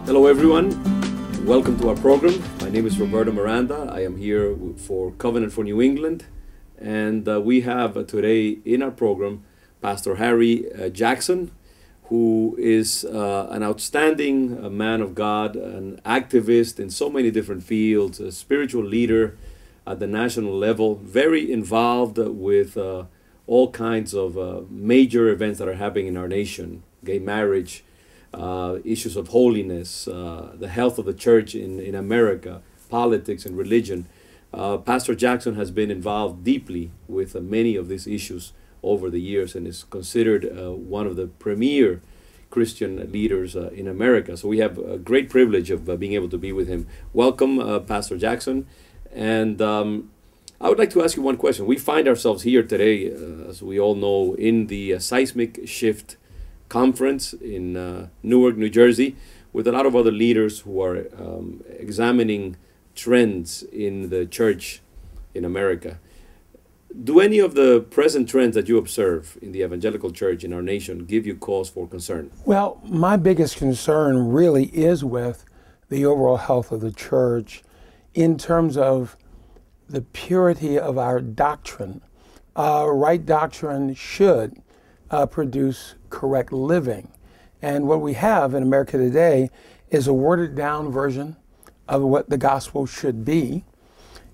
Hello everyone, welcome to our program. My name is Roberto Miranda. I am here for Covenant for New England, and we have today in our program Pastor Harry Jackson, who is an outstanding man of God, an activist in so many different fields, a spiritual leader at the national level, very involved with all kinds of major events that are happening in our nation, gay marriage, issues of holiness, the health of the church in America, politics and religion. Pastor Jackson has been involved deeply with many of these issues over the years and is considered one of the premier Christian leaders in America. So we have a great privilege of being able to be with him. Welcome, Pastor Jackson. And I would like to ask you one question. We find ourselves here today, as we all know, in the Seismic Shift Conference in Newark, New Jersey, with a lot of other leaders who are examining trends in the church in America. Do any of the present trends that you observe in the evangelical church in our nation give you cause for concern? Well, my biggest concern really is with the overall health of the church in terms of the purity of our doctrine. Right doctrine should produce correct living. And what we have in America today is a watered down version of what the gospel should be.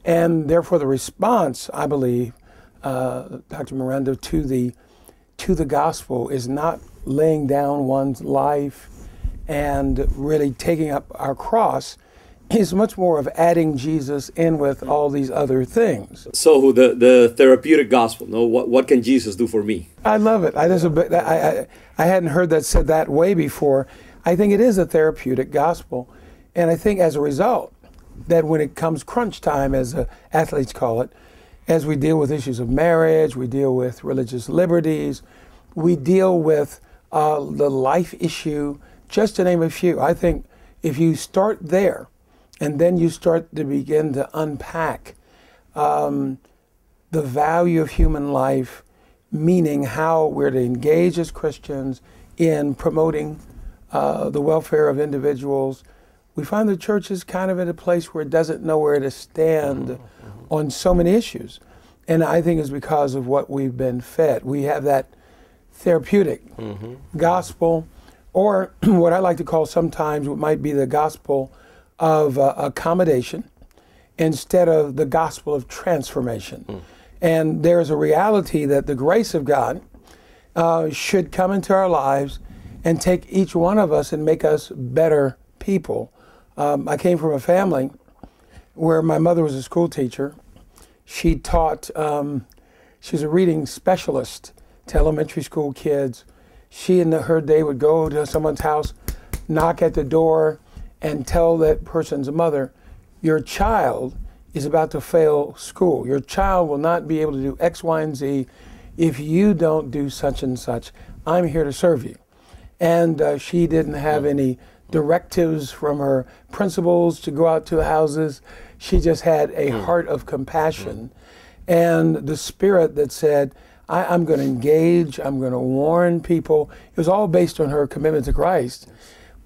And therefore the response, I believe, Dr. Miranda, to the gospel is not laying down one's life and really taking up our cross. Is much more of adding Jesus in with all these other things. So the therapeutic gospel, no, what can Jesus do for me? I love it. I hadn't heard that said that way before. I think it is a therapeutic gospel. And I think as a result, that when it comes crunch time, as athletes call it, as we deal with issues of marriage, we deal with religious liberties, we deal with the life issue, just to name a few. I think if you start there, and then you start to begin to unpack the value of human life, meaning how we're to engage as Christians in promoting the welfare of individuals. We find the church is kind of at a place where it doesn't know where to stand on so many issues. And I think it's because of what we've been fed. We have that therapeutic gospel, or what I like to call sometimes what might be the gospel of accommodation instead of the gospel of transformation. And there's a reality that the grace of God should come into our lives and take each one of us and make us better people. I came from a family where my mother was a school teacher. She taught, she was a reading specialist to elementary school kids. She and her day would go to someone's house, knock at the door, and tell that person's mother, your child is about to fail school. Your child will not be able to do X, Y, and Z if you don't do such and such. I'm here to serve you. And she didn't have any directives from her principals to go out to the houses. She just had a heart of compassion and the spirit that said, I'm going to engage, I'm going to warn people. It was all based on her commitment to Christ.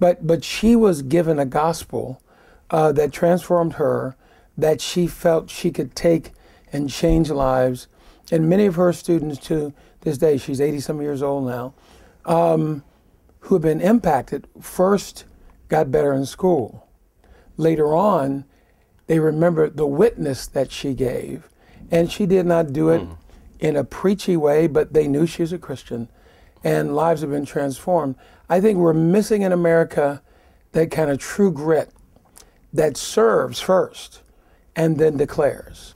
But she was given a gospel that transformed her, that she felt she could take and change lives. And many of her students to this day, she's 80-some years old now, who have been impacted, first got better in school. Later on, they remembered the witness that she gave. And she did not do it in a preachy way, but they knew she was a Christian. And lives have been transformed. I think we're missing in America that kind of true grit that serves first and then declares.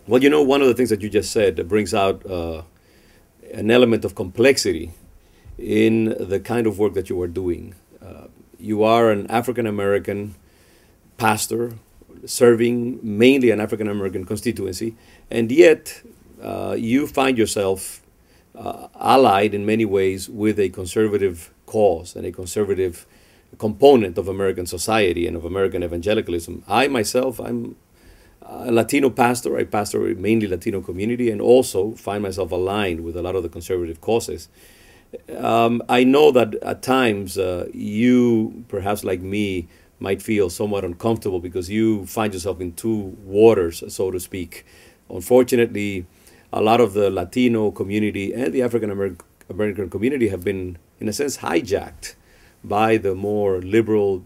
Well, you know, one of the things that you just said brings out an element of complexity in the kind of work that you are doing. You are an African-American pastor serving mainly an African-American constituency, and yet you find yourself allied in many ways with a conservative cause and a conservative component of American society and of American evangelicalism. I myself, I'm a Latino pastor. I pastor a mainly Latino community and also find myself aligned with a lot of the conservative causes. I know that at times you, perhaps like me, might feel somewhat uncomfortable because you find yourself in two waters, so to speak. Unfortunately, a lot of the Latino community and the African American community have been, in a sense, hijacked by the more liberal,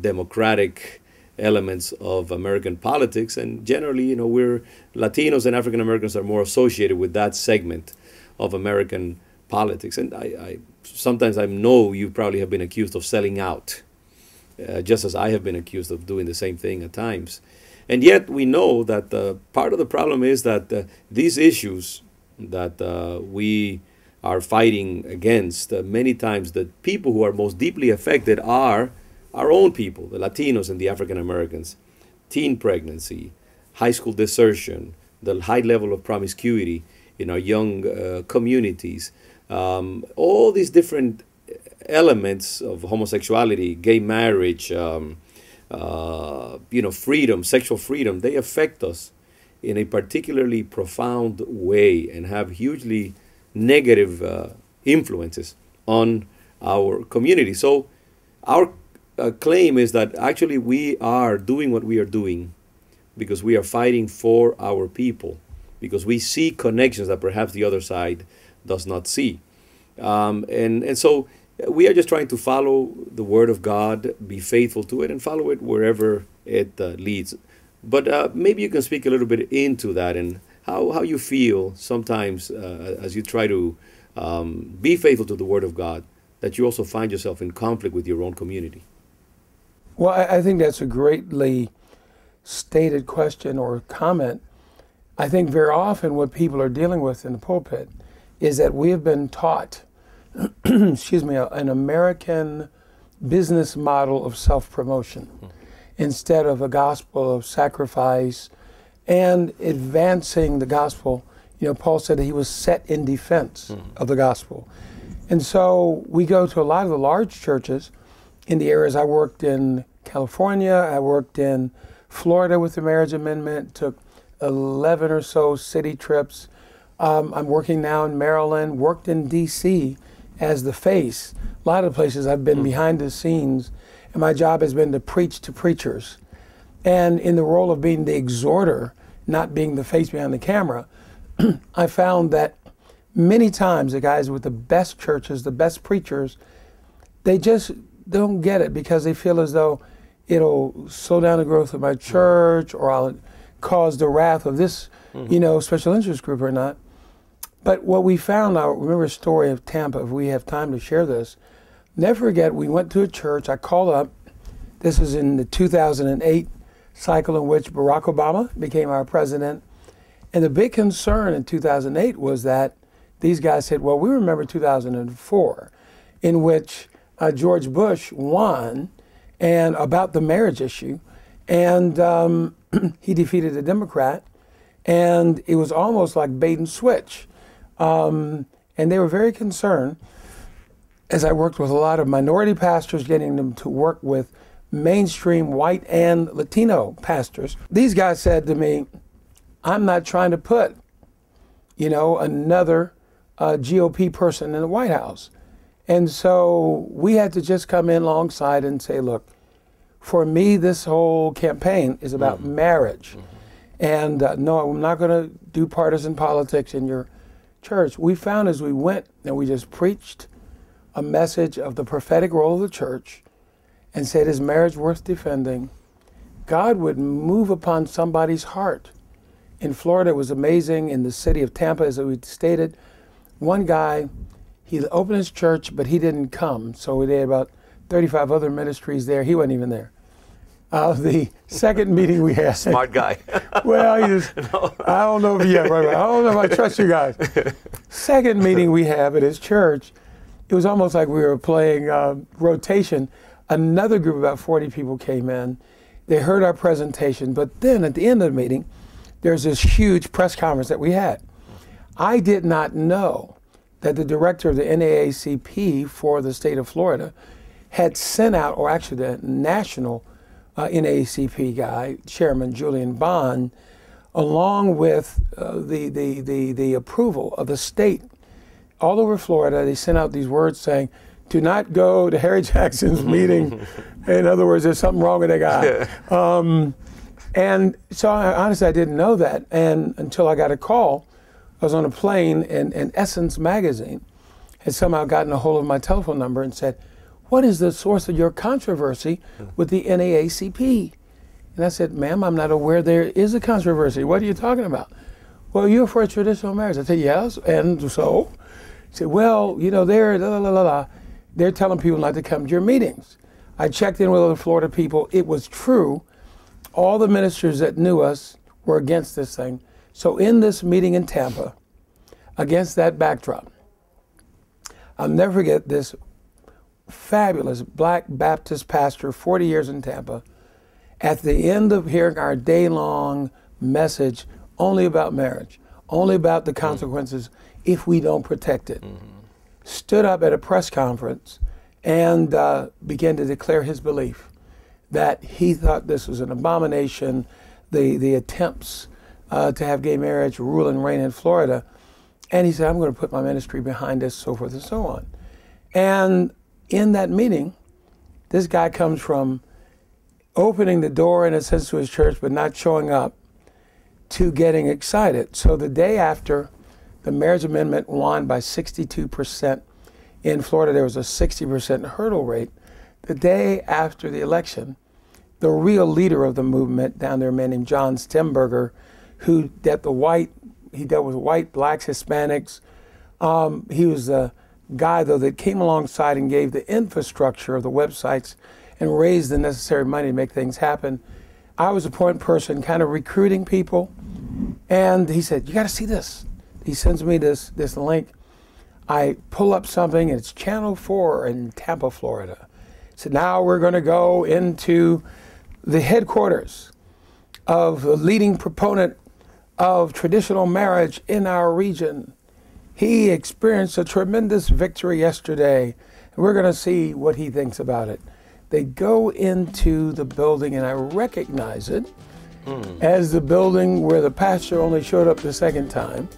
democratic elements of American politics. And generally, we're Latinos and African Americans are more associated with that segment of American politics. And I sometimes I know you probably have been accused of selling out, just as I have been accused of doing the same thing at times. And yet we know that part of the problem is that these issues that we are fighting against, many times the people who are most deeply affected are our own people, the Latinos and the African Americans. Teen pregnancy, high school desertion, the high level of promiscuity in our young communities, all these different elements of homosexuality, gay marriage, freedom, sexual freedom, they affect us in a particularly profound way and have hugely negative influences on our community. So our claim is that actually we are doing what we are doing because we are fighting for our people, because we see connections that perhaps the other side does not see. And so we are just trying to follow the Word of God, be faithful to it, and follow it wherever it leads. But maybe you can speak a little bit into that and how you feel sometimes as you try to be faithful to the Word of God, that you also find yourself in conflict with your own community. Well, I think that's a greatly stated question or comment. I think very often what people are dealing with in the pulpit is that we have been taught, excuse me, an American business model of self-promotion instead of a gospel of sacrifice and advancing the gospel. Paul said that he was set in defense of the gospel. And so we go to a lot of the large churches in the areas. I worked in California, I worked in Florida with the marriage amendment, took 11 or so city trips. I'm working now in Maryland, worked in D.C. as the face. A lot of places I've been behind the scenes, and my job has been to preach to preachers. And in the role of being the exhorter, not being the face behind the camera, I found that many times the guys with the best churches, the best preachers, they just don't get it because they feel as though it'll slow down the growth of my church or I'll cause the wrath of this, special interest group or not. But what we found, I remember a story of Tampa, if we have time to share this. Never forget, we went to a church, I called up, this was in the 2008 cycle in which Barack Obama became our president. And the big concern in 2008 was that these guys said, well, we remember 2004, in which George Bush won, and about the marriage issue, and he defeated a Democrat, and it was almost like bait and switch. And they were very concerned, as I worked with a lot of minority pastors, getting them to work with mainstream white and Latino pastors. These guys said to me, I'm not trying to put, another GOP person in the White House. And so we had to just come in alongside and say, look, for me, this whole campaign is about marriage. And no, I'm not going to do partisan politics in your church. We found as we went and we just preached a message of the prophetic role of the church and said, is marriage worth defending? God would move upon somebody's heart. In Florida, it was amazing. In the city of Tampa, as we stated, one guy, he opened his church, but he didn't come. So we had about 35 other ministries there. He wasn't even there. The second meeting we had. Smart guy. Well, I don't know if I don't know if I trust you guys. Second meeting we have at his church, it was almost like we were playing rotation. Another group, about 40 people came in. They heard our presentation, but then at the end of the meeting, there's this huge press conference that we had. I did not know that the director of the NAACP for the state of Florida had sent out, or actually the national NAACP guy, Chairman Julian Bond, along with the approval of the state all over Florida, they sent out these words saying, do not go to Harry Jackson's meeting. In other words, there's something wrong with that guy. And so honestly, I didn't know that. And until I got a call, I was on a plane and Essence magazine had somehow gotten a hold of my telephone number and said, what is the source of your controversy with the NAACP? And I said, ma'am, I'm not aware there is a controversy. What are you talking about? Well, you're for a traditional marriage. I said, yes, and so? He said, well, you know, they're telling people not to come to your meetings. I checked in with other Florida people. It was true. All the ministers that knew us were against this thing. So in this meeting in Tampa, against that backdrop, I'll never forget this fabulous Black Baptist pastor, 40 years in Tampa, at the end of hearing our day-long message only about marriage, only about the consequences if we don't protect it, stood up at a press conference and began to declare his belief that he thought this was an abomination, the attempts to have gay marriage rule and reign in Florida. And he said, I'm going to put my ministry behind this, so forth and so on. And in that meeting, this guy comes from opening the door in a sense to his church, but not showing up, to getting excited. So the day after the marriage amendment won by 62%, in Florida there was a 60% hurdle rate. The day after the election, the real leader of the movement down there, a man named John Stemberger, who he dealt with white, blacks, Hispanics. He was the guy, though, that came alongside and gave the infrastructure of the websites and raised the necessary money to make things happen. I was a point person, kind of recruiting people, and he said, you got to see this. He sends me this link. I pull up something, and it's Channel 4 in Tampa, Florida. So now we're going to go into the headquarters of the leading proponent of traditional marriage in our region. He experienced a tremendous victory yesterday, and we're going to see what he thinks about it. They go into the building, and I recognize it as the building where the pastor only showed up the second time.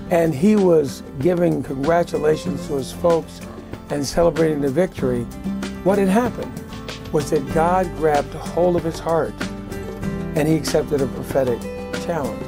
And he was giving congratulations to his folks and celebrating the victory. What had happened was that God grabbed hold of his heart and he accepted a prophetic challenge.